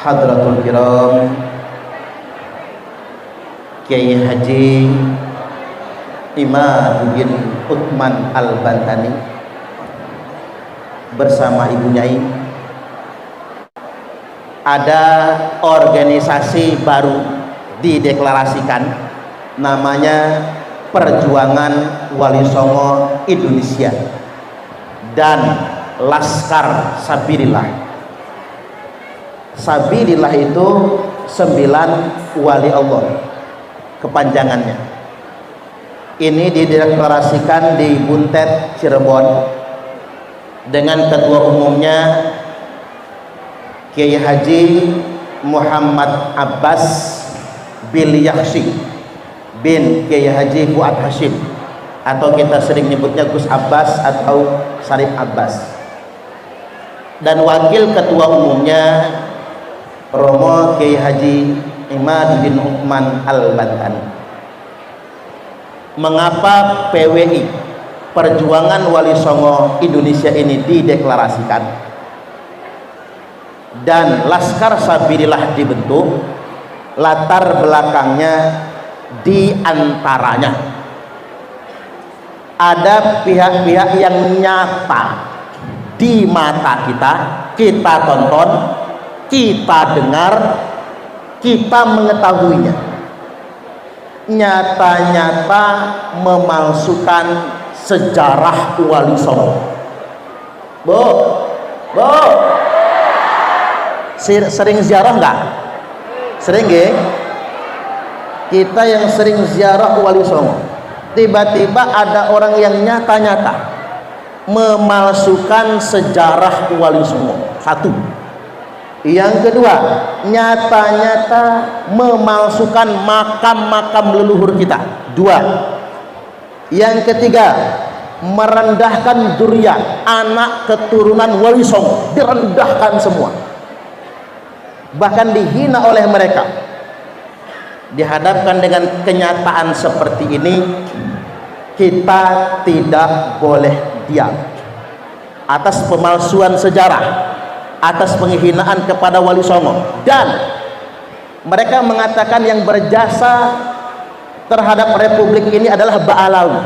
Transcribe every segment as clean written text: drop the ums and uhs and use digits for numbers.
Hadratul Kiram Kiai Haji Imaduddin Utsman Al-Bantani bersama Ibu Nyai, ada organisasi baru dideklarasikan, namanya Perjuangan Wali Songo Indonesia dan Laskar Sabilillah. Sabilillah itu 9 wali Allah kepanjangannya. Ini dideklarasikan di Buntet, Cirebon, dengan ketua umumnya Kiai Haji Muhammad Abbas bin Yakhshi bin Kiai Haji Fuad Hashim, atau kita sering nyebutnya Gus Abbas atau Sarif Abbas, dan wakil ketua umumnya Romo Kiai Haji Imaduddin Utsman Al-Bantani. Mengapa PWI, Perjuangan Wali Songo Indonesia, ini dideklarasikan dan Laskar Sabilillah dibentuk? Latar belakangnya diantaranya ada pihak-pihak yang nyata di mata kita tonton, kita dengar, kita mengetahuinya, nyata-nyata memalsukan sejarah Wali Songo. Sering ziarah enggak? Sering nggih? Kita yang sering ziarah Wali Songo, tiba-tiba ada orang yang nyata-nyata memalsukan sejarah Wali Songo. Satu. Yang kedua, nyata-nyata memalsukan makam-makam leluhur kita. 2. Yang ketiga, merendahkan dzurriyyah, anak keturunan Wali Songo, direndahkan semua, bahkan dihina oleh mereka. Dihadapkan dengan kenyataan seperti ini, kita tidak boleh diam atas pemalsuan sejarah, atas penghinaan kepada Wali Songo. Dan mereka mengatakan yang berjasa terhadap republik ini adalah Ba'alawi.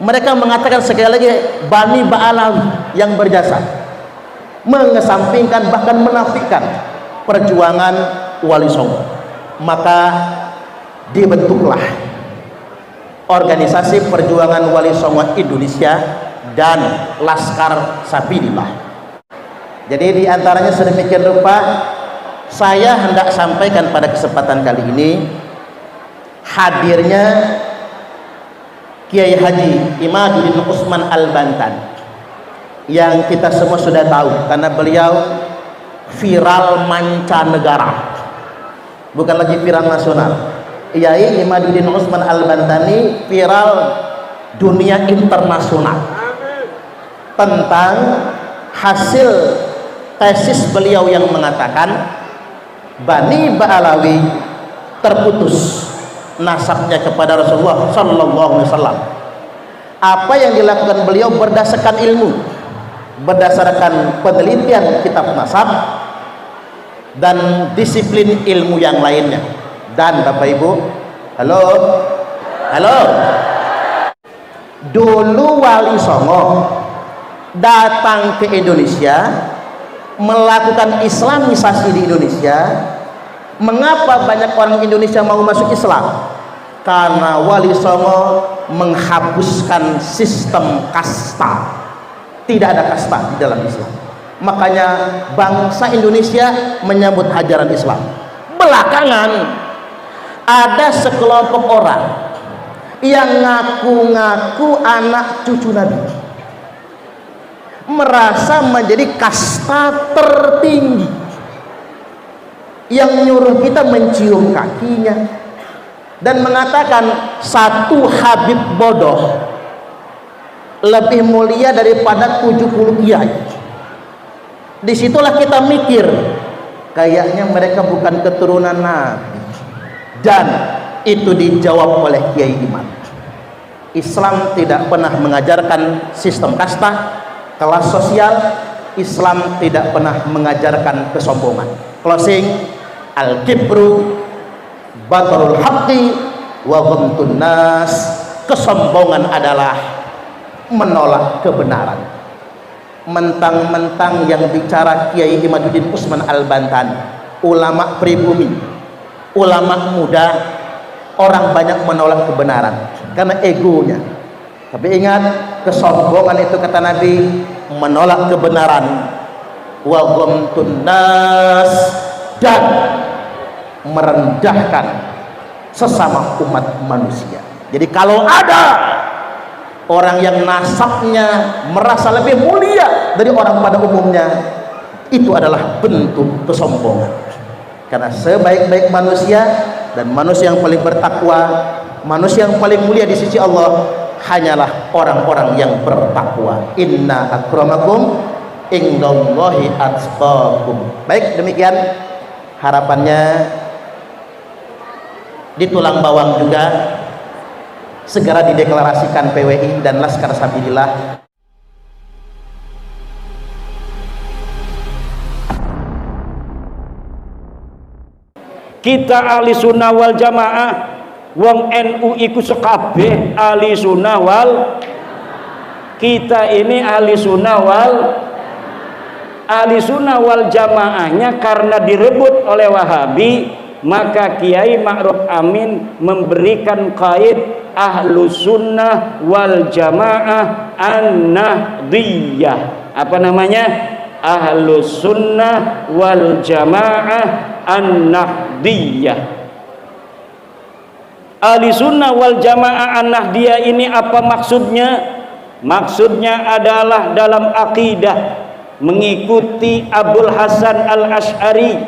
Mereka mengatakan sekali lagi Bani Ba'alawi yang berjasa, mengesampingkan bahkan menafikan perjuangan Wali Songo. Maka dibentuklah organisasi Perjuangan Wali Songo Indonesia dan Laskar Sabilillah. Jadi diantaranya sedemikian rupa saya hendak sampaikan pada kesempatan kali ini hadirnya Kiai Haji Imaduddin Utsman Al-Bantani, yang kita semua sudah tahu karena beliau viral mancanegara, bukan lagi viral nasional. Kiai Imaduddin Utsman Al-Bantani viral dunia internasional tentang hasil tesis beliau yang mengatakan Bani Ba'alawi terputus nasabnya kepada Rasulullah Sallallahu Alaihi Wasallam. Apa yang dilakukan beliau berdasarkan ilmu, berdasarkan penelitian kitab nasab dan disiplin ilmu yang lainnya. Dan Bapak Ibu, halo, dulu Wali Songo datang ke Indonesia, melakukan islamisasi di Indonesia. Mengapa banyak orang Indonesia mau masuk Islam? Karena Wali Songo menghapuskan sistem kasta. Tidak ada kasta di dalam Islam. Makanya bangsa Indonesia menyambut ajaran Islam. Belakangan ada sekelompok orang yang ngaku-ngaku anak cucu Nabi, merasa menjadi kasta tertinggi, yang nyuruh kita mencium kakinya dan mengatakan satu Habib bodoh lebih mulia daripada 70 kiai. Disitulah kita mikir, kayaknya mereka bukan keturunan Nabi. Dan itu dijawab oleh Kiai Iman. Islam tidak pernah mengajarkan sistem kasta, kelas sosial, Islam tidak pernah mengajarkan kesombongan. Closing, al-kibru batarul haqqi wa ghamtun nas. Kesombongan adalah menolak kebenaran. Mentang-mentang yang bicara Kiai Imaduddin Usman Al-Bantan, ulama pribumi, ulama muda, orang banyak menolak kebenaran karena egonya. Tapi ingat, kesombongan itu kata Nabi menolak kebenaran, wa ghamtun nas, dan merendahkan sesama umat manusia. Jadi kalau ada orang yang nasabnya merasa lebih mulia dari orang pada umumnya, itu adalah bentuk kesombongan. Karena sebaik-baik manusia dan manusia yang paling bertakwa, manusia yang paling mulia di sisi Allah hanyalah orang-orang yang bertakwa. Inna akramakum indallahi atqakum. Baik, demikian harapannya di Tulang Bawang juga segera dideklarasikan PWI dan Laskar Sabilillah. Kita ahli sunnah wal jamaah, wong NU iku sekabeh ahli sunnah wal, kita ini ahli sunnah wal jamaahnya karena direbut oleh Wahabi, maka Kiai Ma'ruf Amin memberikan kaid ahlu sunnah wal jamaah an-nahdiyah. Apa namanya? Ahlu sunnah wal jamaah an-nahdiyah. Ahli sunnah wal jamaah an-nahdiyah ini apa maksudnya? Maksudnya adalah dalam akidah mengikuti Abul Hasan al-Ash'ari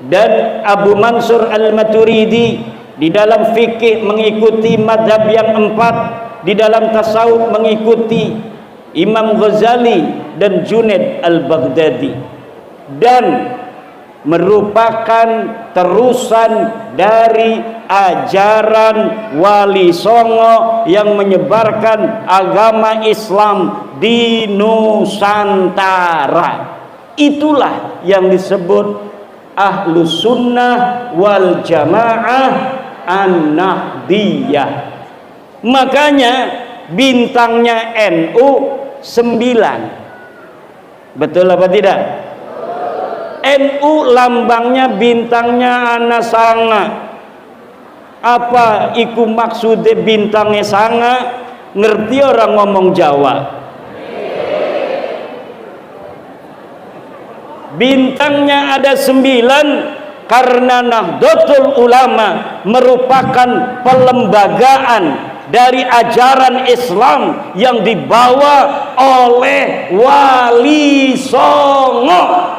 dan Abu Mansur al-Maturidi, di dalam fikih mengikuti madhab yang 4, di dalam tasawuf mengikuti Imam Ghazali dan Junaid al-Baghdadi, dan merupakan terusan dari ajaran Wali Songo yang menyebarkan agama Islam di Nusantara. Itulah yang disebut ahlu sunnah wal jamaah an-nahdiyah. Makanya bintangnya NU 9. Betul apa tidak? NU lambangnya bintangnya ana sanga. Apa iku maksudnya bintangnya sanga? Ngerti orang ngomong Jawa? Bintangnya ada 9 karena Nahdlatul Ulama merupakan pelembagaan dari ajaran Islam yang dibawa oleh Wali Songo.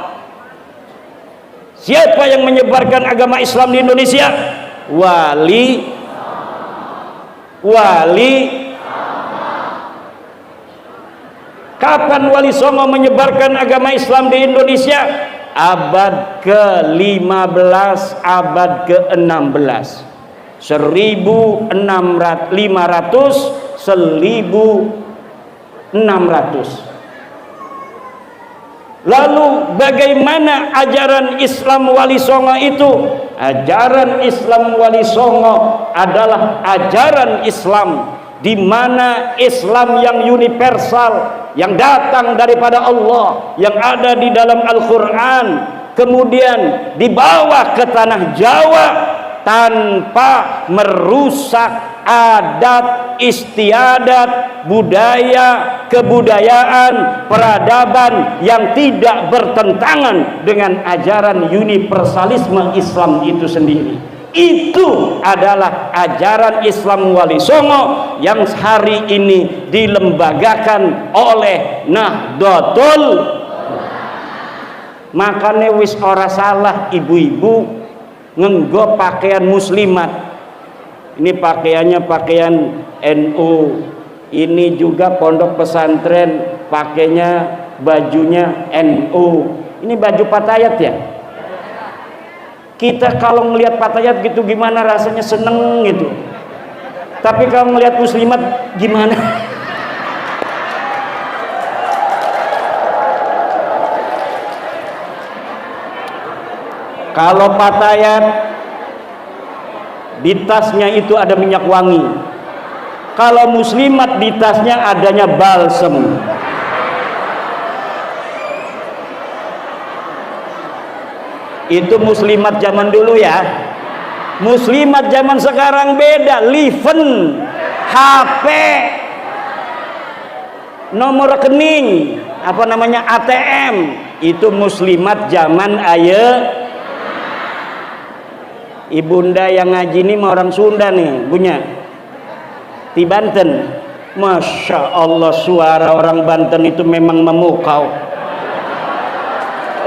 Siapa yang menyebarkan agama Islam di Indonesia? Wali. Kapan Wali Songo menyebarkan agama Islam di Indonesia? Abad ke-15, abad ke-16. 1600. Lalu bagaimana ajaran Islam Wali Songo itu? Ajaran Islam Wali Songo adalah ajaran Islam di mana Islam yang universal, yang datang daripada Allah, yang ada di dalam Al-Quran, kemudian dibawa ke tanah Jawa tanpa merusak adat istiadat, budaya, kebudayaan, peradaban yang tidak bertentangan dengan ajaran universalisme Islam itu sendiri. Itu adalah ajaran Islam Wali Songo yang hari ini dilembagakan oleh Nahdlatul. Makanya wis ora salah ibu-ibu ngenggo pakaian muslimat. Ini pakaiannya pakaian NU. Ini juga pondok pesantren pakainya bajunya NU. Ini baju Patayat ya. Kita kalau ngelihat Patayat gitu gimana rasanya, seneng gitu. Tapi kalau ngelihat muslimat gimana? Kalau Patayat di tasnya itu ada minyak wangi, kalau Muslimat di tasnya adanya balsem. Itu Muslimat zaman dulu ya. Muslimat zaman sekarang beda. Liven, HP, nomor rekening, apa namanya, ATM. Itu Muslimat zaman Ibunda yang ngaji ini mah orang Sunda nih, punya di Banten. Masya Allah, suara orang Banten itu memang memukau.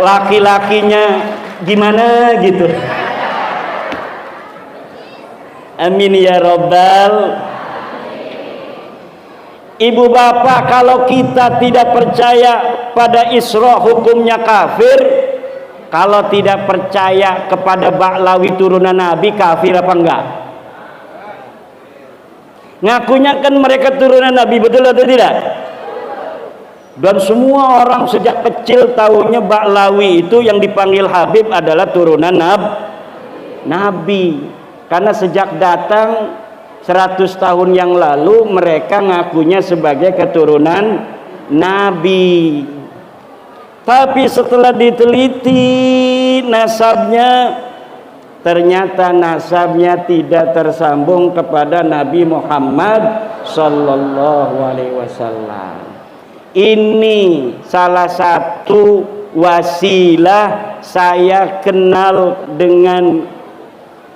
Laki-lakinya gimana gitu. Amin ya Rabbal. Ibu bapak, kalau kita tidak percaya pada Isra hukumnya kafir. Kalau tidak percaya kepada Ba'lawi turunan Nabi, kafir apa enggak? Ngakunya kan mereka turunan Nabi, betul atau tidak? Dan semua orang sejak kecil tahunya Ba'lawi itu yang dipanggil Habib adalah turunan Nabi. Karena sejak datang 100 tahun yang lalu mereka ngakunya sebagai keturunan Nabi. Tapi setelah diteliti nasabnya, ternyata nasabnya tidak tersambung kepada Nabi Muhammad sallallahu alaihi wasallam. Ini salah satu wasilah saya kenal dengan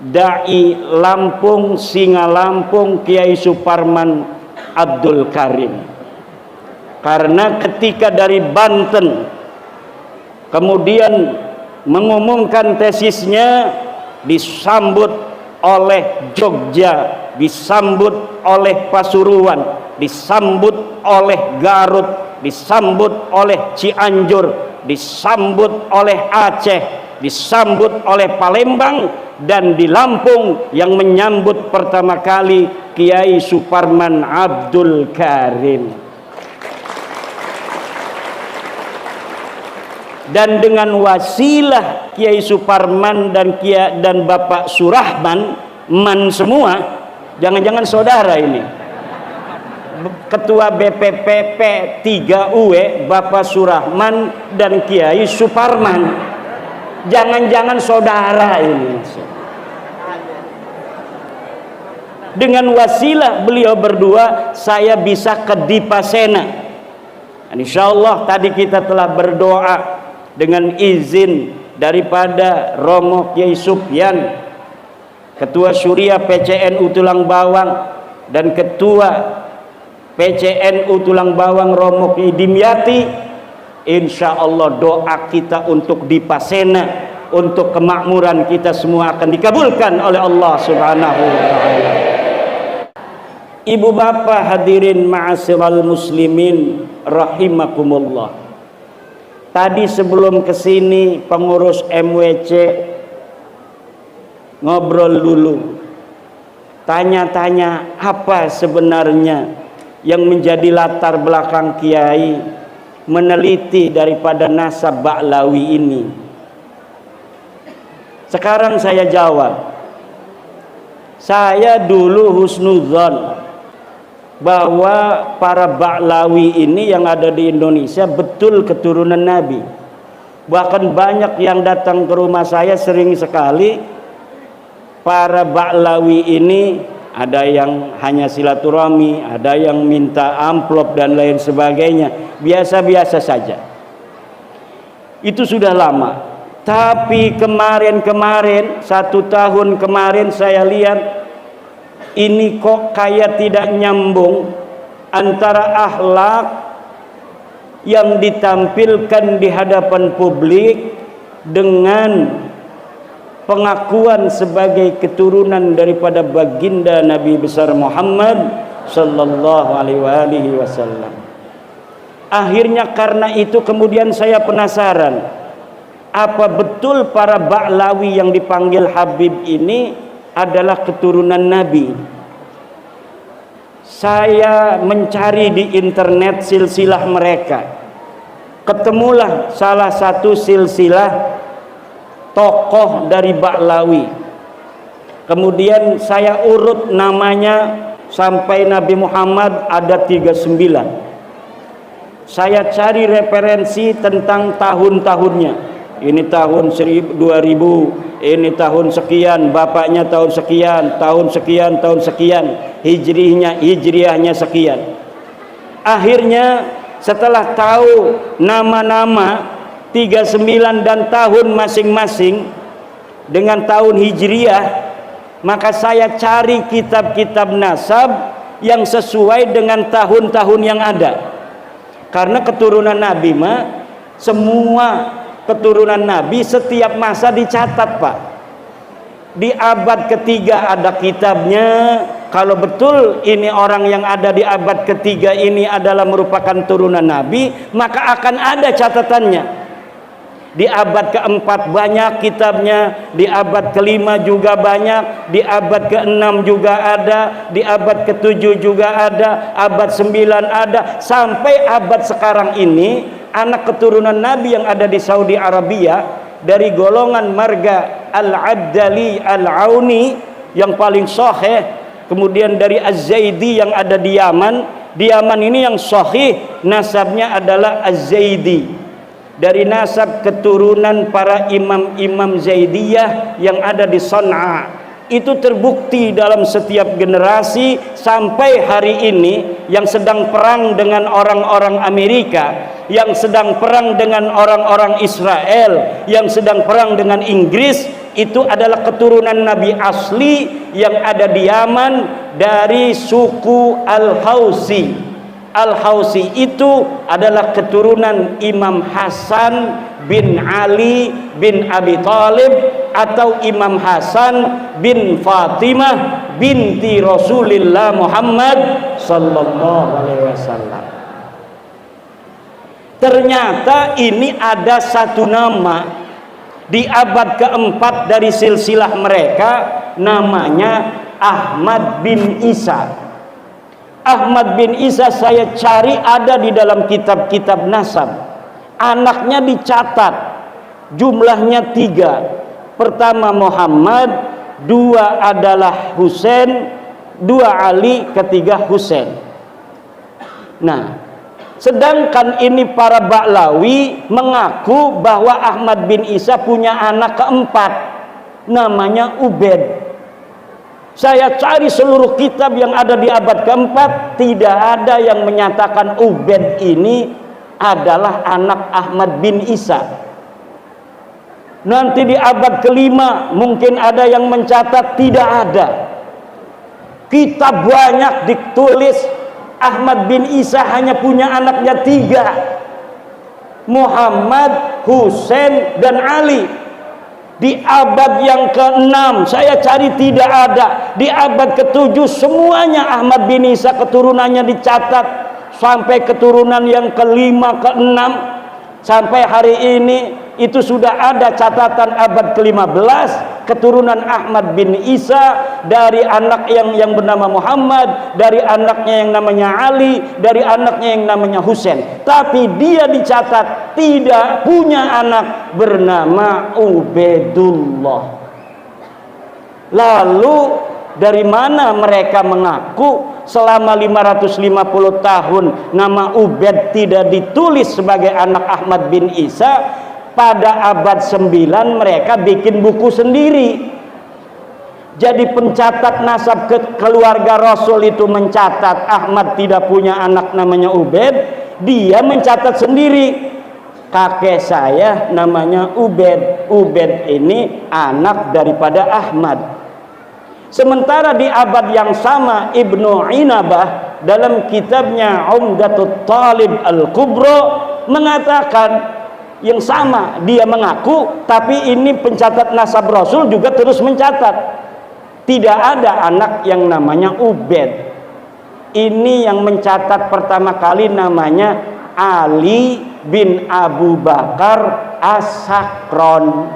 dai Lampung, Singa Lampung, Kiai Suparman Abdul Karim. Karena ketika dari Banten kemudian mengumumkan tesisnya, disambut oleh Jogja, disambut oleh Pasuruan, disambut oleh Garut, disambut oleh Cianjur, disambut oleh Aceh, disambut oleh Palembang, dan di Lampung yang menyambut pertama kali Kiai Suparman Abdul Karim. Dan dengan wasilah Kiai Suparman dan Bapak Surahman, man semua, jangan-jangan saudara ini, Ketua BPPP 3UE Bapak Surahman dan Kiai Suparman, jangan-jangan saudara ini. Dengan wasilah beliau berdua saya bisa ke Dipasena. Insyaallah tadi kita telah berdoa dengan izin daripada Romo Kiai Sufyan, Ketua Syuriah PCNU Tulang Bawang, dan Ketua PCNU Tulang Bawang Romo Kiai Dimyati. Insya Allah doa kita untuk Dipasena, untuk kemakmuran kita semua akan dikabulkan oleh Allah Subhanahu wa Ta'ala. Ibu bapak hadirin ma'asyiral muslimin rahimakumullah. Tadi sebelum kesini pengurus MWC ngobrol dulu, tanya-tanya apa sebenarnya yang menjadi latar belakang Kiai meneliti daripada nasab Ba'lawi ini. Sekarang saya jawab, saya dulu husnudzon bahwa para Ba'lawi ini yang ada di Indonesia betul keturunan Nabi. Bahkan banyak yang datang ke rumah saya sering sekali. Para Ba'lawi ini ada yang hanya silaturahmi, ada yang minta amplop dan lain sebagainya, biasa-biasa saja. Itu sudah lama. Tapi kemarin 1 tahun kemarin saya lihat ini kok kayak tidak nyambung antara akhlak yang ditampilkan di hadapan publik dengan pengakuan sebagai keturunan daripada baginda Nabi besar Muhammad sallallahu alaihi wasallam. Akhirnya karena itu kemudian saya penasaran, apa betul para Ba'lawi yang dipanggil Habib ini adalah keturunan Nabi? Saya mencari di internet silsilah mereka, ketemulah salah satu silsilah tokoh dari Ba'lawi. Kemudian saya urut namanya sampai Nabi Muhammad ada 39. Saya cari referensi tentang tahun-tahunnya. Ini tahun 2000, ini tahun sekian, bapaknya tahun sekian, tahun sekian, tahun sekian, hijriahnya sekian. Akhirnya setelah tahu nama-nama 39 dan tahun masing-masing dengan tahun hijriah, maka saya cari kitab-kitab nasab yang sesuai dengan tahun-tahun yang ada. Karena keturunan Nabi semua keturunan Nabi setiap masa dicatat, Pak. Di abad ketiga ada kitabnya. Kalau betul ini orang yang ada di abad ketiga ini adalah merupakan turunan Nabi, maka akan ada catatannya. Di abad keempat banyak kitabnya, di abad kelima juga banyak, di abad keenam juga ada, di abad ketujuh juga ada, abad 9 ada, sampai abad sekarang ini anak keturunan Nabi yang ada di Saudi Arabia dari golongan marga Al-Abdali Al-Auni yang paling sahih, kemudian dari Az-Zaidi yang ada di Yaman. Di Yaman ini yang sahih nasabnya adalah Az-Zaidi, dari nasab keturunan para imam-imam Zaidiyah yang ada di Sana'a. Itu terbukti dalam setiap generasi sampai hari ini. Yang sedang perang dengan orang-orang Amerika, yang sedang perang dengan orang-orang Israel, yang sedang perang dengan Inggris, itu adalah keturunan Nabi asli yang ada di Yaman dari suku Al-Hausi. Al-Hausi itu adalah keturunan Imam Hasan bin Ali bin Abi Thalib atau Imam Hasan bin Fatimah binti Rasulullah Muhammad sallallahu alaihi wasallam. Ternyata ini ada satu nama di abad keempat dari silsilah mereka, namanya Ahmad bin Isa. Ahmad bin Isa saya cari ada di dalam kitab-kitab nasab. Anaknya dicatat, jumlahnya 3. Pertama Muhammad, 2 adalah Husain, 2 Ali, ketiga Husain. Nah, sedangkan ini para Ba'lawi mengaku bahwa Ahmad bin Isa punya anak keempat, namanya Ubaid. Saya cari seluruh kitab yang ada di abad keempat, tidak ada yang menyatakan Ubaid ini adalah anak Ahmad bin Isa. Nanti di abad kelima mungkin ada yang mencatat, tidak ada. Kitab banyak ditulis, Ahmad bin Isa hanya punya anaknya 3, Muhammad, Husain, dan Ali. Di abad yang ke-6 saya cari tidak ada. Di abad ke-7 semuanya Ahmad bin Isa keturunannya dicatat, sampai keturunan yang ke-5, ke-6, sampai hari ini itu sudah ada catatan abad ke-15 keturunan Ahmad bin Isa dari anak yang bernama Muhammad, dari anaknya yang namanya Ali, dari anaknya yang namanya Husain. Tapi dia dicatat tidak punya anak bernama Ubaidullah. Lalu dari mana mereka mengaku selama 550 tahun nama Ubaid tidak ditulis sebagai anak Ahmad bin Isa? Pada abad 9 mereka bikin buku sendiri. Jadi pencatat nasab keluarga Rasul itu mencatat Ahmad tidak punya anak namanya Ubaid, dia mencatat sendiri, kakek saya namanya Ubaid. Ubaid ini anak daripada Ahmad. Sementara di abad yang sama Ibnu Inabah dalam kitabnya Umdatut Talib Al-Kubra mengatakan yang sama, dia mengaku, tapi ini pencatat nasab Rasul juga terus mencatat tidak ada anak yang namanya Ubaid. Ini yang mencatat pertama kali namanya Ali bin Abu Bakar As-Sakron.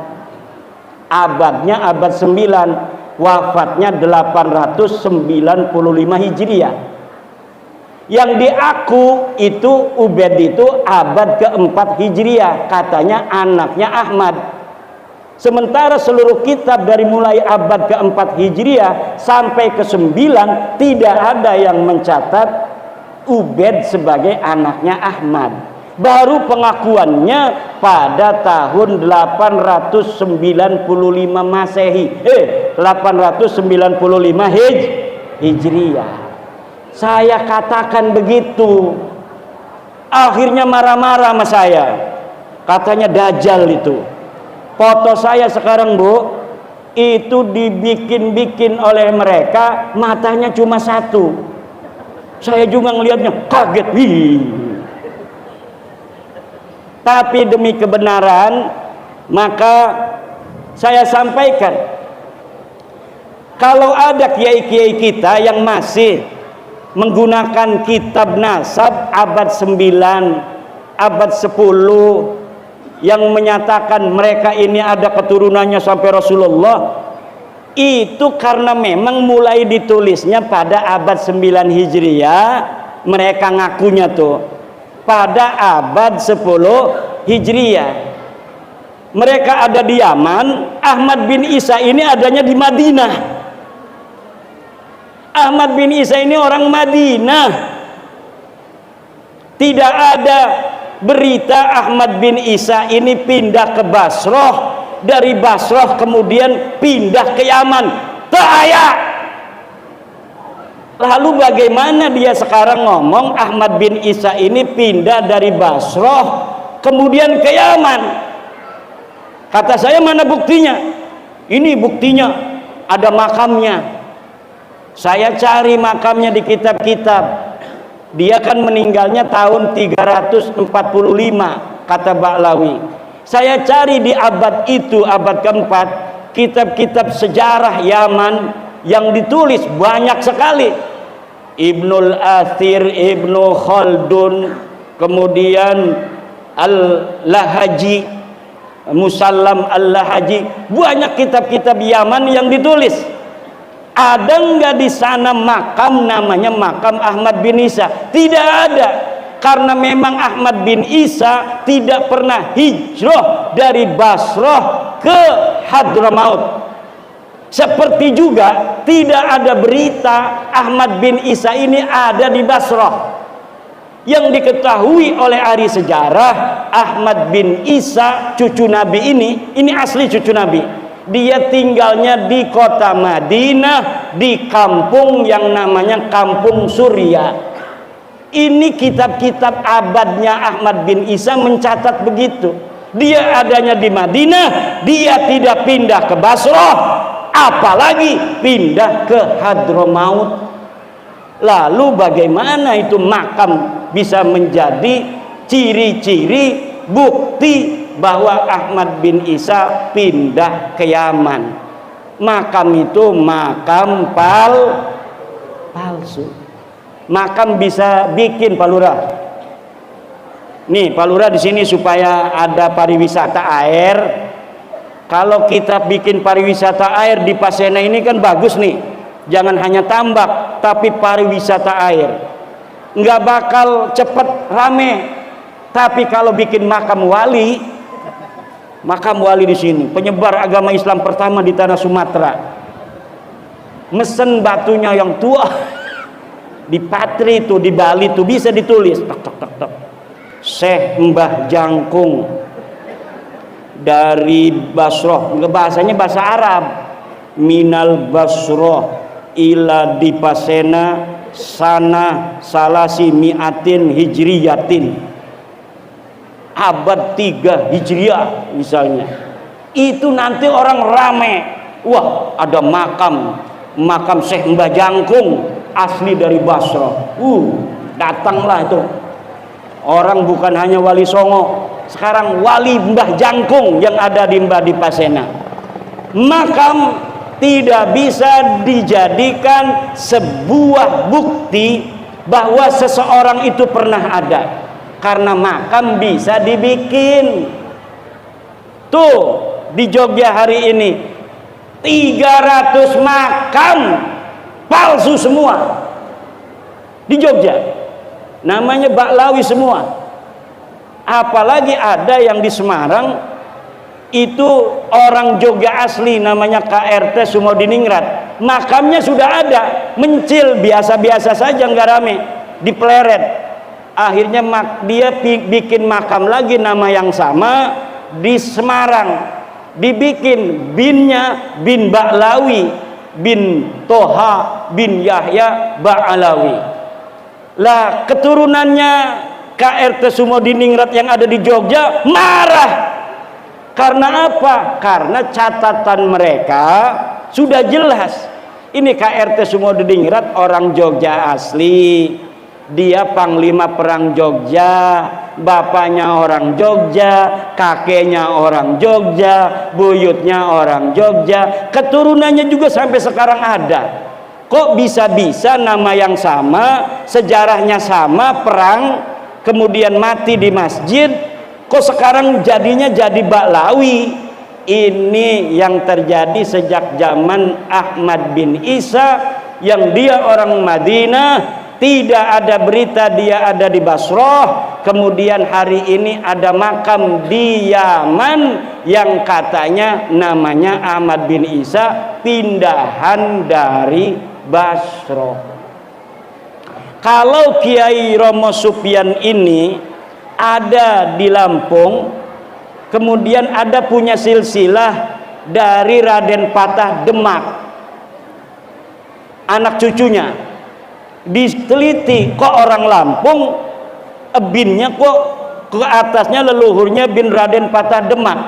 Abadnya abad 9, wafatnya 895 Hijriah. Yang diaku itu Ubaid itu abad keempat Hijriah, katanya anaknya Ahmad. Sementara seluruh kitab dari mulai abad ke-4 Hijriah sampai ke-9 tidak ada yang mencatat Ubaid sebagai anaknya Ahmad. Baru pengakuannya pada tahun 895 Masehi. 895 Hijriah. Saya katakan begitu. Akhirnya marah-marah sama saya. Katanya dajjal itu. Foto saya sekarang, Bu, itu dibikin-bikin oleh mereka, matanya cuma satu. Saya juga ngelihatnya kaget. Tapi demi kebenaran, maka saya sampaikan, kalau ada kiai-kiai kita yang masih menggunakan kitab nasab abad 9, abad 10, yang menyatakan mereka ini ada keturunannya sampai Rasulullah, itu karena memang mulai ditulisnya pada abad 9 Hijriah. Mereka ngakunya tuh pada abad 10 Hijriah. Mereka ada di Yaman. Ahmad bin Isa ini adanya di Madinah. Ahmad bin Isa ini orang Madinah. Tidak ada berita Ahmad bin Isa ini pindah ke Basrah, dari Basrah kemudian pindah ke Yaman. Tak ada. Lalu bagaimana dia sekarang ngomong Ahmad bin Isa ini pindah dari Basrah kemudian ke Yaman? Kata saya, mana buktinya? Ini buktinya, ada makamnya. Saya cari makamnya di kitab-kitab. Dia kan meninggalnya tahun 345 kata Ba'lawi. Saya cari di abad itu, abad keempat, kitab-kitab sejarah Yaman yang ditulis banyak sekali. Ibnul Athir, Ibnu Khaldun, kemudian Al-Lahaji, Musallam Al-Lahaji, banyak kitab-kitab Yaman yang ditulis. Ada nggak di sana makam namanya makam Ahmad bin Isa? Tidak ada, karena memang Ahmad bin Isa tidak pernah hijrah dari Basrah ke Hadramaut. Seperti juga tidak ada berita Ahmad bin Isa ini ada di Basrah. Yang diketahui oleh ahli sejarah, Ahmad bin Isa cucu Nabi ini asli cucu Nabi. Dia tinggalnya di kota Madinah, di kampung yang namanya Kampung Surya. Ini kitab-kitab abadnya Ahmad bin Isa mencatat begitu. Dia adanya di Madinah, dia tidak pindah ke Basrah, apalagi pindah ke Hadramaut. Lalu bagaimana itu makam bisa menjadi ciri-ciri bukti bahwa Ahmad bin Isa pindah ke Yaman? Makam itu makam palsu. Makam bisa bikin, Pak Lurah. Nih, Pak Lurah di sini supaya ada pariwisata air. Kalau kita bikin pariwisata air di Pasena ini kan bagus nih. Jangan hanya tambak, tapi pariwisata air. Nggak bakal cepet rame. Tapi kalau bikin makam wali di sini, penyebar agama Islam pertama di tanah Sumatera, mesen batunya yang tua di Patri itu, di Bali itu bisa ditulis Syekh Mbah Jangkung dari Basrah, bahasanya bahasa Arab, minal Basrah ila dipasena sana salasi miatin hijriyatin, abad 3 Hijriah misalnya. Itu nanti orang rame, wah ada makam Syekh Mbah Jangkung asli dari Basrah. Datanglah itu orang, bukan hanya Wali Songo, sekarang Wali Mbah Jangkung yang ada di Pasena. Makam tidak bisa dijadikan sebuah bukti bahwa seseorang itu pernah ada, karena makam bisa dibikin. Tuh di Jogja hari ini 300 makam palsu semua di Jogja, namanya Ba'lawi semua. Apalagi ada yang di Semarang itu orang Jogja asli, namanya KRT Sumodiningrat. Makamnya sudah ada, mencil biasa-biasa saja, nggak rame, di Pleret. Akhirnya dia bikin makam lagi nama yang sama di Semarang, dibikin binnya bin Ba'lawi bin Toha bin Yahya Ba'alawi. Lah keturunannya KRT Sumodiningrat yang ada di Jogja marah. Karena apa? Karena catatan mereka sudah jelas. Ini KRT Sumodiningrat orang Jogja asli. Dia panglima perang Jogja, bapaknya orang Jogja, kakeknya orang Jogja, buyutnya orang Jogja, keturunannya juga sampai sekarang ada. Kok bisa-bisa nama yang sama, sejarahnya sama, perang, kemudian mati di masjid, kok sekarang jadinya jadi Ba'lawi? Ini yang terjadi sejak zaman Ahmad bin Isa, yang dia orang Madinah. Tidak ada berita dia ada di Basrah. Kemudian hari ini ada makam di Yaman yang katanya namanya Ahmad bin Isa, pindahan dari Basrah. Kalau Kiai Romo Sufyan ini ada di Lampung, kemudian ada punya silsilah dari Raden Patah Demak, anak cucunya. Diteliti, kok orang Lampung binnya kok ke atasnya leluhurnya bin Raden Patah Demak.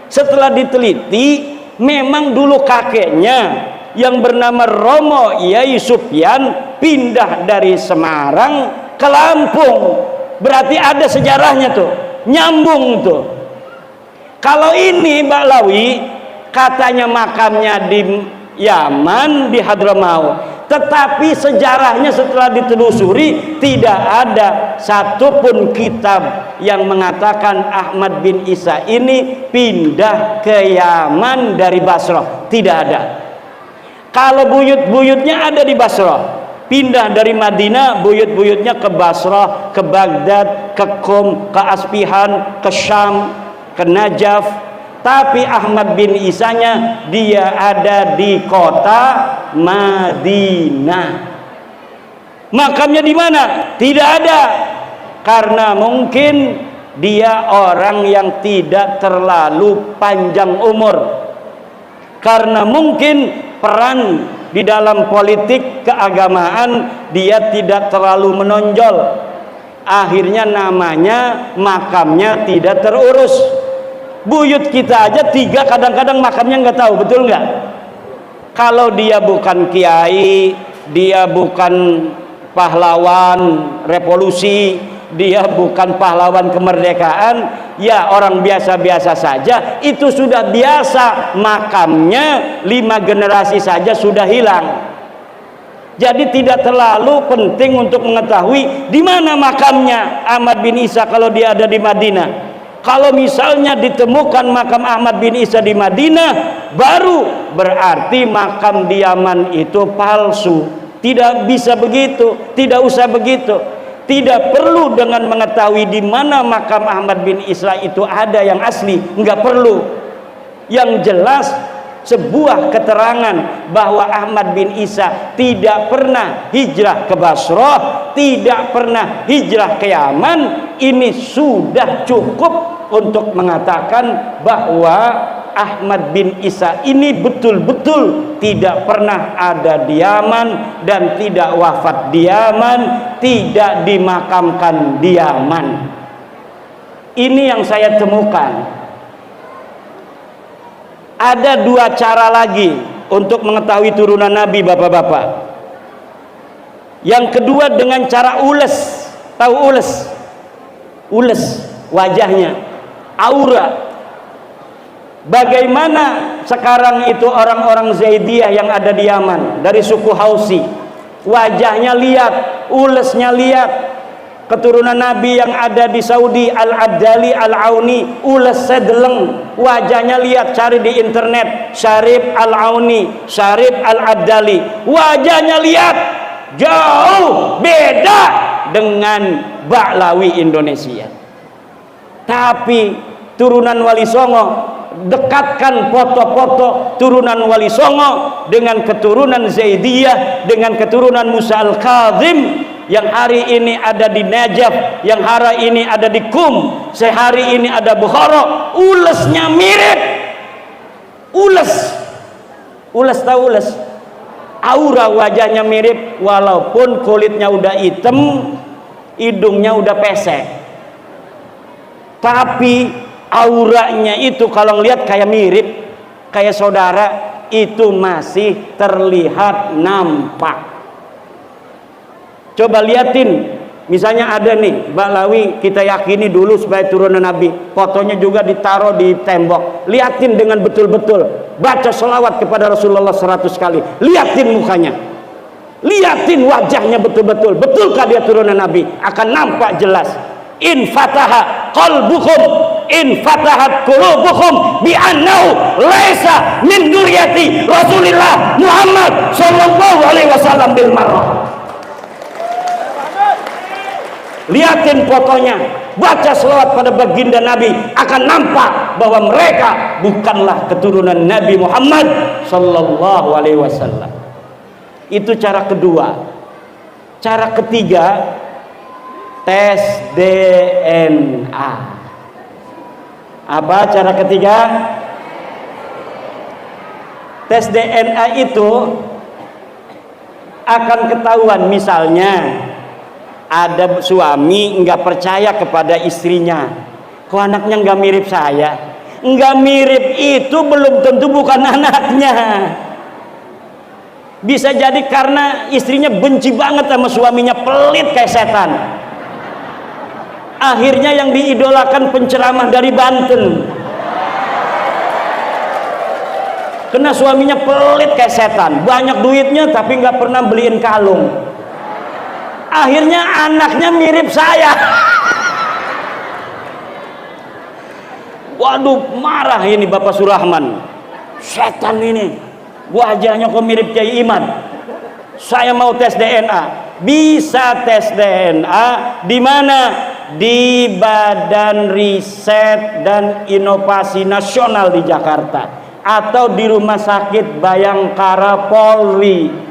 Setelah diteliti, memang dulu kakeknya yang bernama Romo Yai Sufyan pindah dari Semarang ke Lampung. Berarti ada sejarahnya tuh, nyambung tuh. Kalau ini Ba'lawi katanya makamnya di Yaman, di Hadramaut, tetapi sejarahnya setelah ditelusuri tidak ada satupun kitab yang mengatakan Ahmad bin Isa ini pindah ke Yaman dari Basrah. Tidak ada. Kalau buyut-buyutnya ada di Basrah, pindah dari Madinah, buyut-buyutnya ke Basrah, ke Baghdad, ke Qom, ke Asfihan, ke Syam, ke Najaf. Tapi Ahmad bin Isanya dia ada di kota Madinah. Makamnya di mana? Tidak ada. Karena mungkin dia orang yang tidak terlalu panjang umur. Karena mungkin peran di dalam politik keagamaan dia tidak terlalu menonjol. Akhirnya namanya, makamnya tidak terurus. Buyut kita aja 3 kadang-kadang makamnya nggak tahu, betul nggak? Kalau dia bukan kiai, dia bukan pahlawan revolusi, dia bukan pahlawan kemerdekaan, ya orang biasa-biasa saja, itu sudah biasa. Makamnya 5 generasi saja sudah hilang. Jadi tidak terlalu penting untuk mengetahui di mana makamnya Ahmad bin Isa kalau dia ada di Madinah. Kalau misalnya ditemukan makam Ahmad bin Isa di Madinah, baru berarti makam di Yaman itu palsu. Tidak bisa begitu, tidak usah begitu. Tidak perlu dengan mengetahui di mana makam Ahmad bin Isa itu ada yang asli, enggak perlu. Yang jelas sebuah keterangan bahwa Ahmad bin Isa tidak pernah hijrah ke Basrah, tidak pernah hijrah ke Yaman, ini sudah cukup untuk mengatakan bahwa Ahmad bin Isa ini betul-betul tidak pernah ada di Yaman dan tidak wafat di Yaman, tidak dimakamkan di Yaman. Ini yang saya temukan. Ada 2 cara lagi untuk mengetahui turunan Nabi, bapak-bapak. Yang kedua dengan cara ules. Tahu ules? Ules wajahnya, aura. Bagaimana sekarang itu orang-orang Zaidiyah yang ada di Yaman dari suku Hausi, wajahnya lihat, ulesnya lihat. Keturunan Nabi yang ada di Saudi, Al-Abdali Al-Auni, ules sedeleng, wajahnya lihat, cari di internet, Syarif Al-Auni, Syarif Al-Abdali, wajahnya lihat, jauh beda dengan Ba'lawi Indonesia. Tapi turunan Wali Songo dekatkan foto-foto turunan Wali Songo dengan keturunan Zaidiyah, dengan keturunan Musa Al-Kazim yang hari ini ada di Najaf, yang hari ini ada di Qum, sehari ini ada Bukhara. Ulesnya mirip. Ules tahu ules? Aura wajahnya mirip, walaupun kulitnya udah hitam, hidungnya udah pesek, tapi auranya itu kalau ngelihat kayak mirip, kayak saudara, itu masih terlihat nampak. Coba liatin, misalnya ada nih Ba'lawi, kita yakini dulu sebagai turunan Nabi, fotonya juga ditaruh di tembok, liatin dengan betul-betul, baca selawat kepada Rasulullah 100 kali, liatin mukanya, liatin wajahnya betul-betul, betulkah dia turunan Nabi? Akan nampak jelas. In fataha qalbukum, in fatahat qulubukum bi annahu laisa min dzurriyyati Rasulillah Muhammad sallallahu alaihi wasallam bil marrah. Liatin fotonya, baca selawat pada baginda Nabi, akan nampak bahwa mereka bukanlah keturunan Nabi Muhammad sallallahu alaihi wasallam. Itu cara kedua. Cara ketiga, tes DNA. Apa cara ketiga? Tes DNA itu akan ketahuan, misalnya ada suami nggak percaya kepada istrinya, kok anaknya nggak mirip saya. Nggak mirip itu belum tentu bukan anaknya. Bisa jadi karena istrinya benci banget sama suaminya, pelit kayak setan. Akhirnya yang diidolakan penceramah dari Banten, karena suaminya pelit kayak setan, banyak duitnya tapi nggak pernah beliin kalung. Akhirnya anaknya mirip saya. Waduh, marah ini Bapak Surahman. Setan ini, wajahnya kok mirip Kiai Iman. Saya mau tes DNA. Bisa tes DNA di mana? Di Badan Riset dan Inovasi Nasional di Jakarta, atau di Rumah Sakit Bayangkara Polri.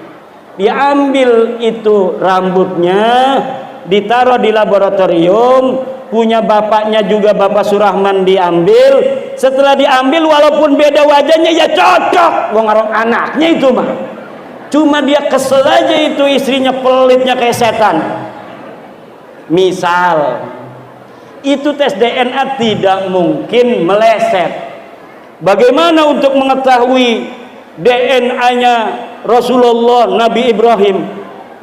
Diambil itu rambutnya, ditaruh di laboratorium, punya bapaknya juga Bapak Surahman diambil. Setelah diambil, walaupun beda wajahnya ya cocok, wong arong anaknya itu mah. Cuma dia kesel aja itu istrinya pelitnya kayak setan. Misal itu tes DNA tidak mungkin meleset. Bagaimana untuk mengetahui DNA-nya Rasulullah Nabi Ibrahim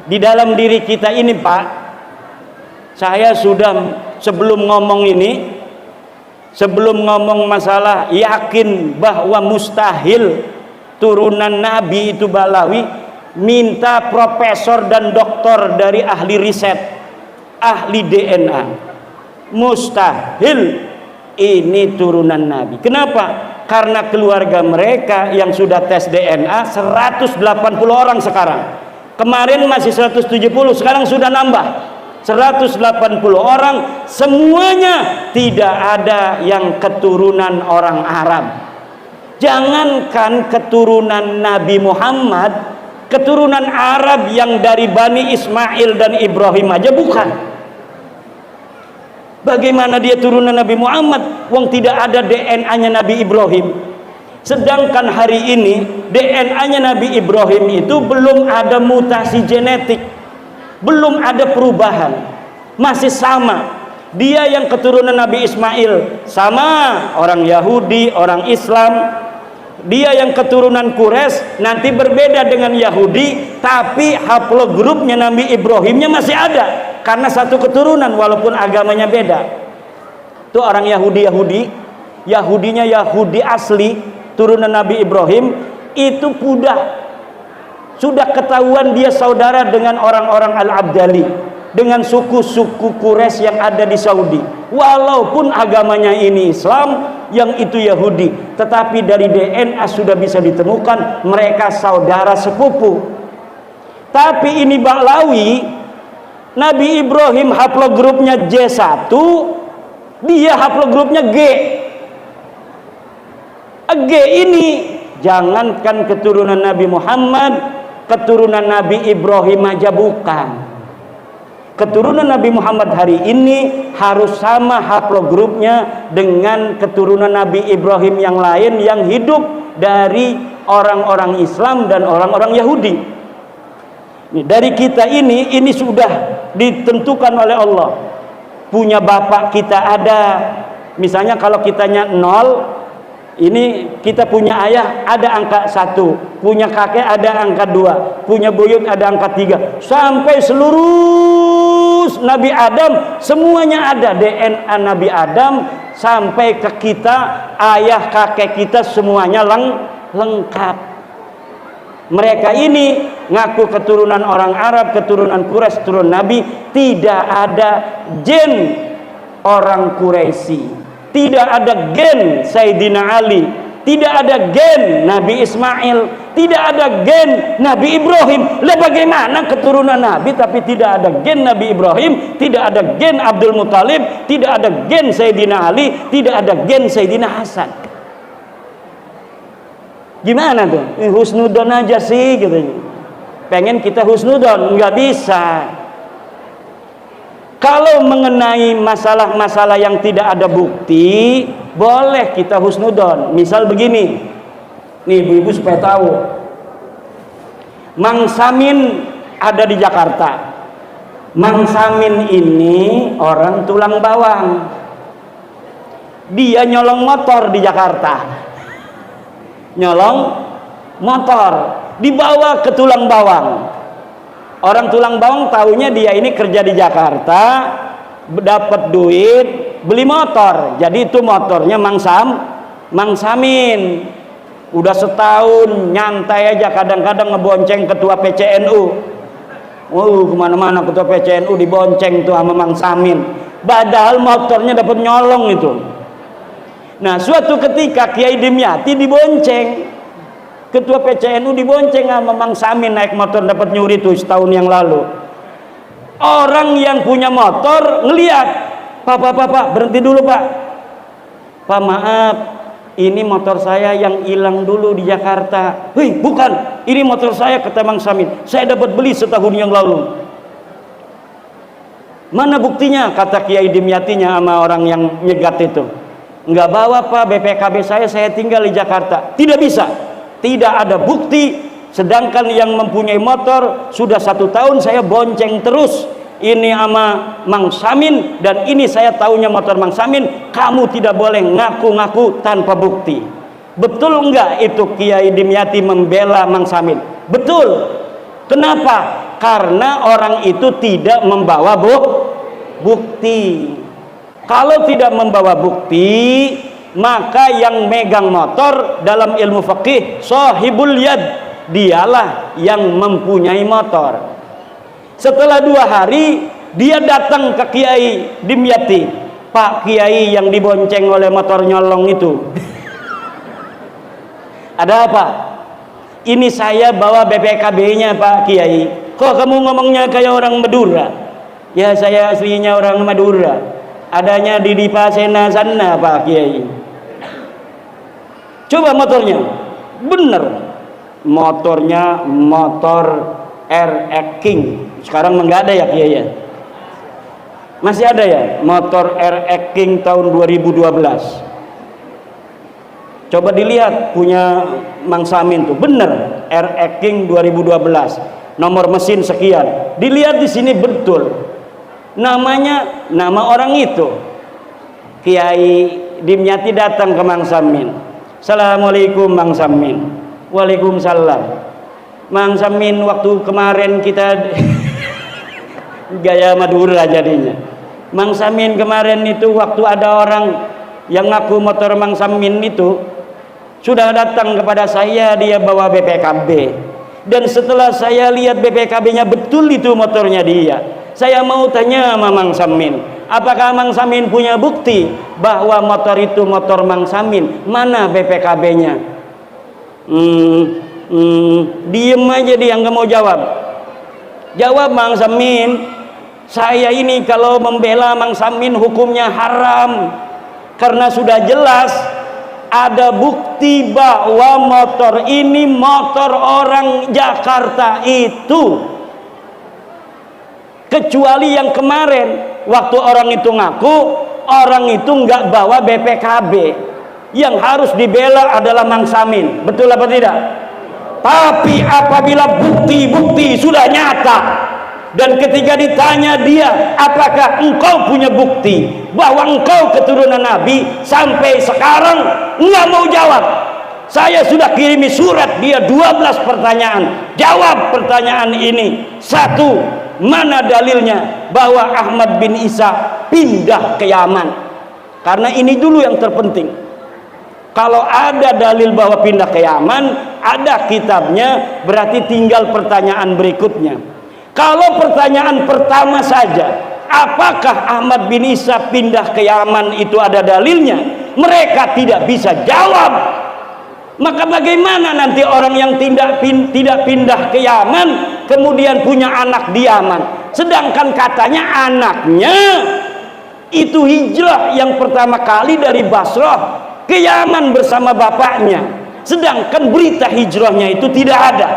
di dalam diri kita ini, Pak? Saya sudah sebelum ngomong ini, sebelum ngomong masalah yakin bahwa mustahil turunan Nabi itu Ba'lawi, minta profesor dan doktor dari ahli riset, ahli DNA. Mustahil ini turunan Nabi. Kenapa? Karena keluarga mereka yang sudah tes DNA 180 orang sekarang. Kemarin masih 170, sekarang sudah nambah 180 orang, semuanya tidak ada yang keturunan orang Arab. Jangankan keturunan Nabi Muhammad, keturunan Arab yang dari Bani Ismail dan Ibrahim aja bukan. Bagaimana dia turunan Nabi Muhammad, wong tidak ada DNA-nya Nabi Ibrahim. Sedangkan hari ini DNA-nya Nabi Ibrahim itu belum ada mutasi genetik, belum ada perubahan, masih sama. Dia yang keturunan Nabi Ismail sama orang Yahudi, orang Islam. Dia yang keturunan Quraisy nanti berbeda dengan Yahudi, tapi haplogrupnya Nabi Ibrahimnya masih ada, karena satu keturunan walaupun agamanya beda. Itu orang Yahudi, Yahudinya Yahudi asli, turunan Nabi Ibrahim, itu sudah ketahuan dia saudara dengan orang-orang Al-Abdali, dengan suku-suku Quraisy yang ada di Saudi. Walaupun agamanya ini Islam, yang itu Yahudi, tetapi dari DNA sudah bisa ditemukan mereka saudara sepupu. Tapi ini Ba'lawi, Nabi Ibrahim haplogrupnya J1, dia haplogrupnya G. G ini jangankan keturunan Nabi Muhammad, keturunan Nabi Ibrahim aja bukan. Keturunan Nabi Muhammad hari ini harus sama haplogrupnya dengan keturunan Nabi Ibrahim yang lain yang hidup dari orang-orang Islam dan orang-orang Yahudi. Dari kita ini sudah ditentukan oleh Allah. Punya bapak kita ada, misalnya kalau kitanya 0, ini kita punya ayah ada angka 1, punya kakek ada angka 2, punya buyut ada angka 3, sampai seluruh Nabi Adam semuanya ada DNA Nabi Adam sampai ke kita, ayah kakek kita semuanya lengkap. Mereka ini ngaku keturunan orang Arab, keturunan Quraisy, keturunan Nabi, tidak ada gen orang Quraisy, tidak ada gen Sayyidina Ali, tidak ada gen Nabi Ismail, tidak ada gen Nabi Ibrahim. Lah bagaimana keturunan Nabi tapi tidak ada gen Nabi Ibrahim, tidak ada gen Abdul Muthalib, tidak ada gen Sayyidina Ali, tidak ada gen Sayyidina Hasan? Gimana tuh? Husnudon aja sih gitu. Pengen kita husnudon, nggak bisa. Kalau mengenai masalah-masalah yang tidak ada bukti, boleh kita husnudon. Misal begini, nih ibu-ibu supaya tahu, Mang Samin ada di Jakarta. Mang Samin ini orang tulang bawang. Dia nyolong motor di Jakarta. Nyolong motor, dibawa ke tulang bawang. Orang tulang bawang taunya dia ini kerja di Jakarta, dapat duit, beli motor. Jadi itu motornya Mang Samin. Udah setahun nyantai aja, kadang-kadang ngebonceng ketua PCNU. Kemana-mana ketua PCNU dibonceng tuh sama Mang Samin. Padahal motornya dapat nyolong itu. Nah, suatu ketika Kiai Dimyati dibonceng, ketua PCNU dibonceng sama Mang Samin naik motor dapat nyuri tuh setahun yang lalu. Orang yang punya motor ngeliat, Pak, berhenti dulu Pak. Pak maaf, ini motor saya yang hilang dulu di Jakarta. Hei, bukan, ini motor saya, kata Mang Samin. Saya dapat beli setahun yang lalu. Mana buktinya? Kata Kiai Dimyatinya sama orang yang nyegat itu. Enggak bawa Pak, BPKB saya tinggal di Jakarta. Tidak bisa, tidak ada bukti. Sedangkan yang mempunyai motor sudah 1 tahun saya bonceng terus ini sama Mang Samin, dan ini saya tahunya motor Mang Samin. Kamu tidak boleh ngaku-ngaku tanpa bukti. Betul enggak itu Kiai Dimyati membela Mang Samin? Betul. Kenapa? Karena orang itu tidak membawa bukti. Kalau tidak membawa bukti, maka yang megang motor dalam ilmu fikih sahibul yad, dialah yang mempunyai motor. Setelah 2 hari dia datang ke Kiai Dimyati. Pak Kiai, yang dibonceng oleh motor nyolong itu ada apa? Ini saya bawa BPKB-nya Pak Kiai. Kok kamu ngomongnya kayak orang Madura? Ya saya aslinya orang Madura, adanya di Dipasena sana Pak Kiai. Coba motornya, bener motornya motor RX King. Sekarang nggak ada ya Kiai ya? Masih ada ya motor RX King tahun 2012. Coba dilihat punya Mang Samin tuh, bener RX King 2012, nomor mesin sekian. Dilihat di sini betul namanya, nama orang itu. Kiai Dimyati datang ke Mang Samin. Assalamualaikum Mang Samin. Waalaikumsalam. Mang Samin, waktu kemarin kita gaya Madura jadinya. Mang Samin kemarin itu waktu ada orang yang ngaku motor Mang Samin itu sudah datang kepada saya, dia bawa BPKB. Dan setelah saya lihat BPKB-nya betul itu motornya dia. Saya mau tanya sama Mang Samin, apakah Mang Samin punya bukti bahwa motor itu motor Mang Samin? Mana BPKB-nya? Diem aja dia, nggak mau jawab. Jawab Mang Samin, saya ini kalau membela Mang Samin hukumnya haram, karena sudah jelas ada bukti bahwa motor ini motor orang Jakarta itu. Kecuali yang kemarin waktu orang itu ngaku orang itu nggak bawa BPKB, yang harus dibela adalah Mang Samin, betul apa tidak? Tapi apabila bukti-bukti sudah nyata dan ketika ditanya dia, apakah engkau punya bukti bahwa engkau keturunan Nabi, sampai sekarang nggak mau jawab. Saya sudah kirimi surat dia 12 pertanyaan, jawab pertanyaan ini. Satu, mana dalilnya bahwa Ahmad bin Isa pindah ke Yaman? Karena ini dulu yang terpenting. Kalau ada dalil bahwa pindah ke Yaman, ada kitabnya, berarti tinggal pertanyaan berikutnya. Kalau pertanyaan pertama saja, apakah Ahmad bin Isa pindah ke Yaman itu ada dalilnya, mereka tidak bisa jawab. Maka bagaimana nanti orang yang tidak pindah ke Yaman kemudian punya anak di Yaman, sedangkan katanya anaknya itu hijrah yang pertama kali dari Basrah ke Yaman bersama bapaknya, sedangkan berita hijrahnya itu tidak ada.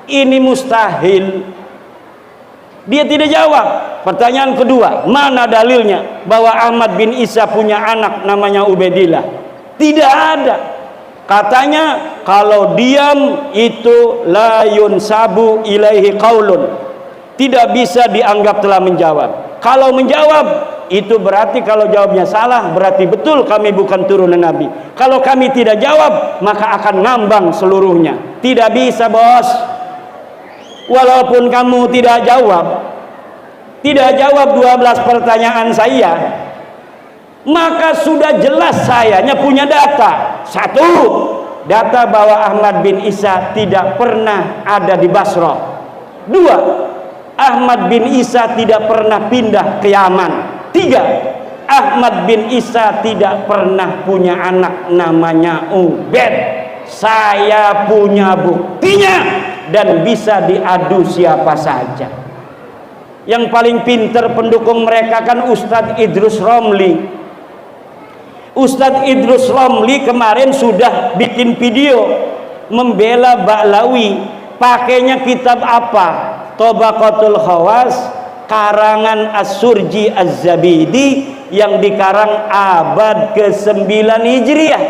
Ini mustahil. Dia tidak jawab. Pertanyaan kedua, mana dalilnya bahwa Ahmad bin Isa punya anak namanya Ubaidillah? Tidak ada. Katanya kalau diam itu la yunsabu ilaihi qaulun, tidak bisa dianggap telah menjawab. Kalau menjawab itu berarti kalau jawabnya salah berarti betul kami bukan turunan Nabi. Kalau kami tidak jawab maka akan ngambang seluruhnya. Tidak bisa, bos. Walaupun kamu tidak jawab 12 pertanyaan saya, maka sudah jelas sayanya punya data. Satu, data bahwa Ahmad bin Isa tidak pernah ada di Basrah. Dua, Ahmad bin Isa tidak pernah pindah ke Yaman. Tiga, Ahmad bin Isa tidak pernah punya anak namanya Ubaid. Saya punya buktinya dan bisa diadu siapa saja. Yang paling pinter pendukung mereka kan Ustadz Idrus Romli. Ustadz Idrus Romli kemarin sudah bikin video membela Ba'lawi. Pakainya kitab apa? Tabaqatul Khawas karangan As-Surji Az-Zabidi yang dikarang abad ke-9 Hijriah.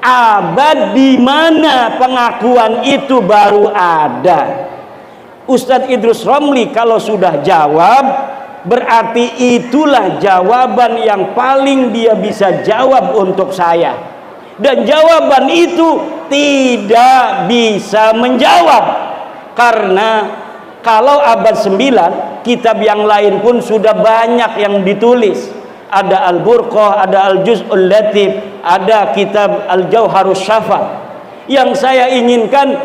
Abad di mana pengakuan itu baru ada. Ustadz Idrus Romli kalau sudah jawab berarti itulah jawaban yang paling dia bisa jawab untuk saya, dan jawaban itu tidak bisa menjawab karena kalau abad 9 kitab yang lain pun sudah banyak yang ditulis. Ada Al-Burqah, ada Al-Juz'ul Latif, ada kitab Al-Jauharus Syafa. Yang saya inginkan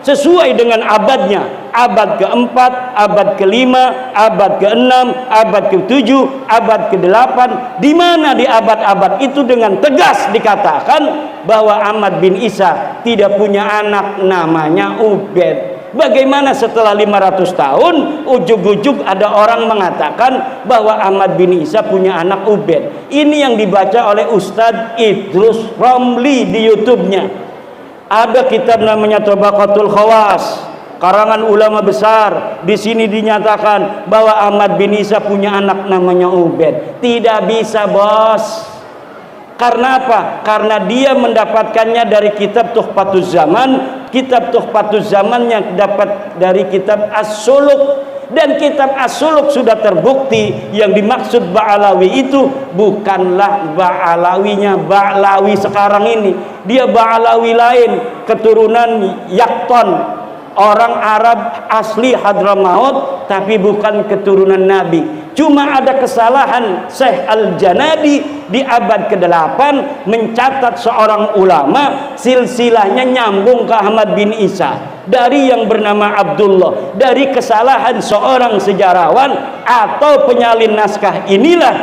sesuai dengan abadnya, abad ke-4, abad ke-5, abad ke-6, abad ke-7, abad ke-8, di mana di abad-abad itu dengan tegas dikatakan bahwa Ahmad bin Isa tidak punya anak namanya Ubaid. Bagaimana setelah 500 tahun ujug-ujug ada orang mengatakan bahwa Ahmad bin Isa punya anak Ubaid. Ini yang dibaca oleh Ustadz Idrus Romli di YouTube-nya. Ada kitab namanya Tabaqatul Khawas karangan ulama besar. Di sini dinyatakan bahwa Ahmad bin Isa punya anak namanya Ubaid. Tidak bisa, bos. Karena apa? Karena dia mendapatkannya dari kitab Tuhfatuz Zaman. Kitab Tuhfatuz Zaman yang dapat dari kitab As-Suluk. Dan kitab As-Suluk sudah terbukti yang dimaksud Ba'lawi itu bukanlah Ba'lawinya Ba'lawi sekarang ini. Dia Ba'lawi lain, keturunan Yakton, orang Arab asli Hadramaut, tapi bukan keturunan Nabi. Cuma ada kesalahan Syekh Al-Janadi di abad ke-8 mencatat seorang ulama silsilahnya nyambung ke Ahmad bin Isa dari yang bernama Abdullah. Dari kesalahan seorang sejarawan atau penyalin naskah inilah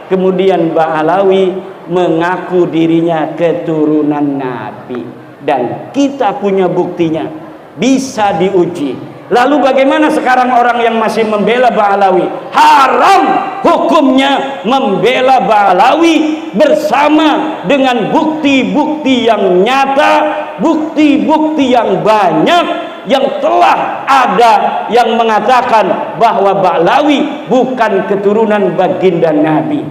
kemudian Ba'lawi mengaku dirinya keturunan Nabi, dan kita punya buktinya, bisa diuji. Lalu bagaimana sekarang orang yang masih membela Ba'lawi? Haram hukumnya membela Ba'lawi bersama dengan bukti-bukti yang nyata, bukti-bukti yang banyak yang telah ada yang mengatakan bahwa Ba'lawi bukan keturunan baginda Nabi.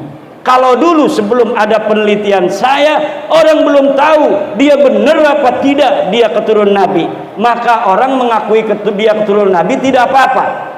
Kalau dulu sebelum ada penelitian saya, orang belum tahu dia benar apa tidak dia keturunan Nabi, maka orang mengakui dia keturunan Nabi tidak apa-apa.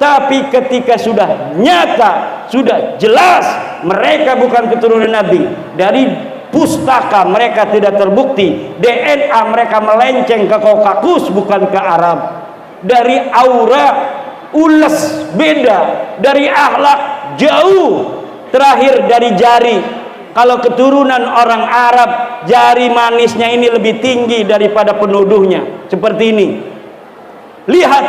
Tapi ketika sudah nyata, sudah jelas mereka bukan keturunan Nabi, dari pustaka mereka tidak terbukti, DNA mereka melenceng ke Kaukasus bukan ke Arab, dari aura ules beda, dari akhlak jauh, terakhir dari jari. Kalau keturunan orang Arab, jari manisnya ini lebih tinggi daripada penuduhnya, seperti ini. Lihat,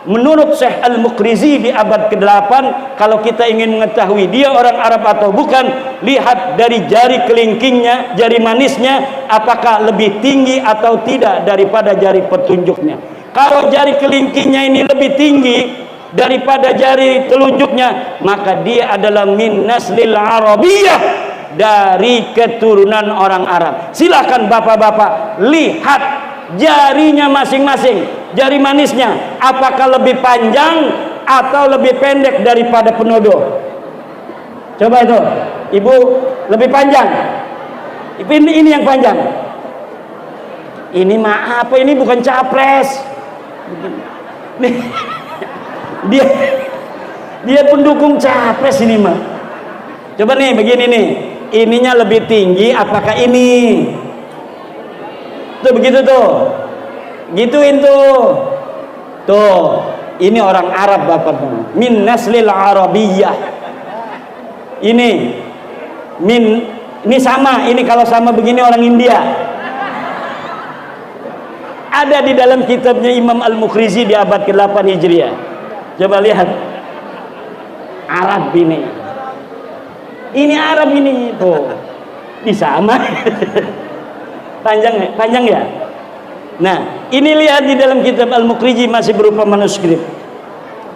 menurut Syekh Al-Muqrizi di abad ke-8, kalau kita ingin mengetahui dia orang Arab atau bukan, lihat dari jari kelingkingnya, jari manisnya, apakah lebih tinggi atau tidak daripada jari petunjuknya. Kalau jari kelingkingnya ini lebih tinggi daripada jari telunjuknya, maka dia adalah min naslil Arabiyah, dari keturunan orang Arab. Silakan bapak-bapak lihat jarinya masing-masing, jari manisnya apakah lebih panjang atau lebih pendek daripada penuduh. Coba itu, ibu, lebih panjang. Ini yang panjang. Ini maaf, ini bukan capres. Dia pendukung capres ini mah. Coba nih begini nih, ininya lebih tinggi apakah ini? Tuh begitu tuh, gituin tuh. Tuh, ini orang Arab bapak, min naslil Arabiyah. Ini sama, ini kalau sama begini orang India. Ada di dalam kitabnya Imam Al-Muqrizi di abad ke-8 Hijriah. Coba lihat, Arab ini. Ini Arab ini tuh, ini sama. Panjang ya. Nah, ini lihat di dalam kitab Al-Muqrizi masih berupa manuskrip.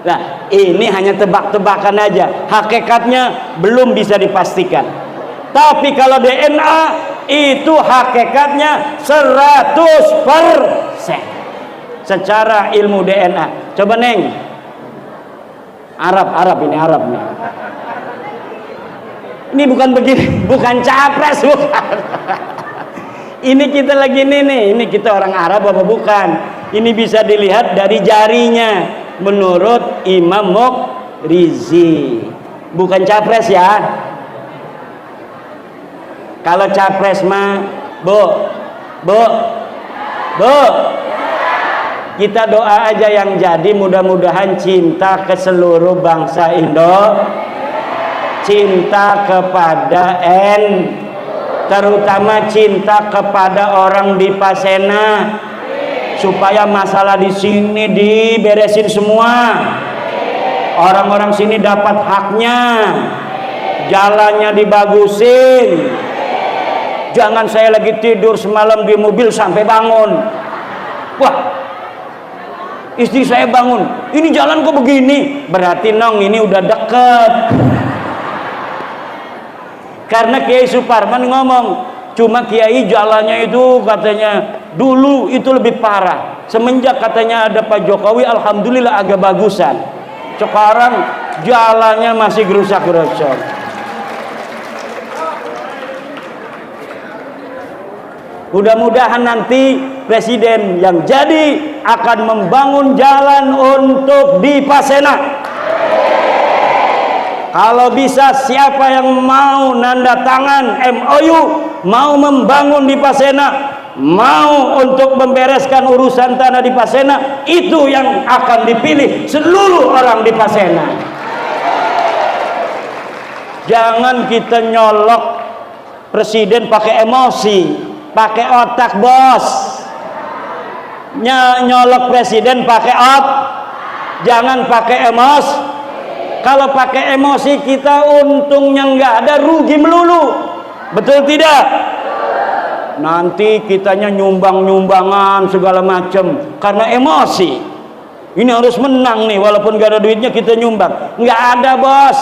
Nah, ini hanya tebak-tebakan aja, hakikatnya belum bisa dipastikan. Tapi kalau DNA itu hakikatnya 100% secara ilmu DNA. Coba Neng, Arab ini Arab nih. Ini bukan begini, bukan capres, bukan. Ini kita lagi ini kita orang Arab apa bukan? Ini bisa dilihat dari jarinya menurut Imam Muqrizi. Bukan capres ya. Kalau capres mah, Bu, kita doa aja yang jadi, mudah-mudahan cinta ke seluruh bangsa Indo, cinta kepada terutama cinta kepada orang di Pasena, supaya masalah di sini diberesin semua, orang-orang sini dapat haknya, jalannya dibagusin. Jangan saya lagi tidur semalam di mobil sampai bangun, wah, istri saya bangun, ini jalan kok begini, berarti nong ini udah deket. Karena Kiai Suparman ngomong, cuma Kiai jalannya itu katanya dulu itu lebih parah, semenjak katanya ada Pak Jokowi alhamdulillah agak bagusan, sekarang jalannya masih gerusak-gerusuk. Mudah-mudahan nanti presiden yang jadi akan membangun jalan untuk di Pasena. Kalau bisa siapa yang mau nanda tangan MOU, mau membangun di Pasena, mau untuk membereskan urusan tanah di Pasena, itu yang akan dipilih seluruh orang di Pasena. Jangan kita nyolok presiden pakai emosi, pakai otak bos. Nyolok presiden pakai jangan pakai emosi. Kalau pakai emosi kita untungnya nggak ada, rugi melulu. Betul tidak? Nanti kitanya nyumbang-nyumbangan segala macam karena emosi. Ini harus menang nih, walaupun gak ada duitnya kita nyumbang. Nggak ada bos.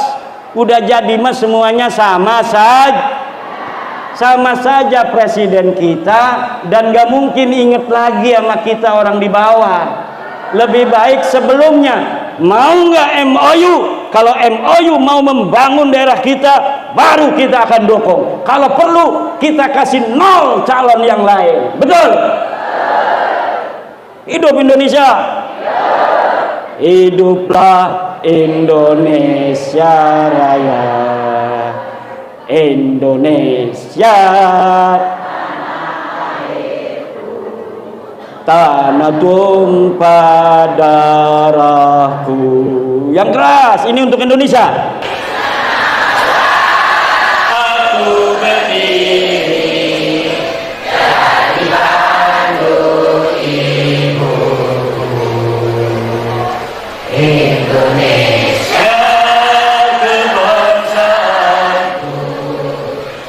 Udah jadi mas semuanya sama saja. sama saja presiden kita, dan gak mungkin inget lagi sama kita orang di bawah. Lebih baik sebelumnya, mau nggak MOU? Kalau MOU mau membangun daerah kita, baru kita akan dukung. Kalau perlu kita kasih 0 calon yang lain. Betul? Hidup Indonesia. Hiduplah Indonesia Raya. Indonesia, tanah tumpah darahku. Yang keras, ini untuk Indonesia. Aku berdiri dari lambung ibuku, Indonesia kebangsaanku,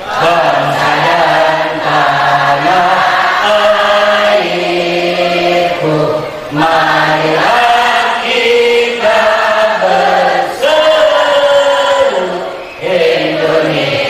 bangsa yang tanah airku. Marilah kita berseru Indonesia.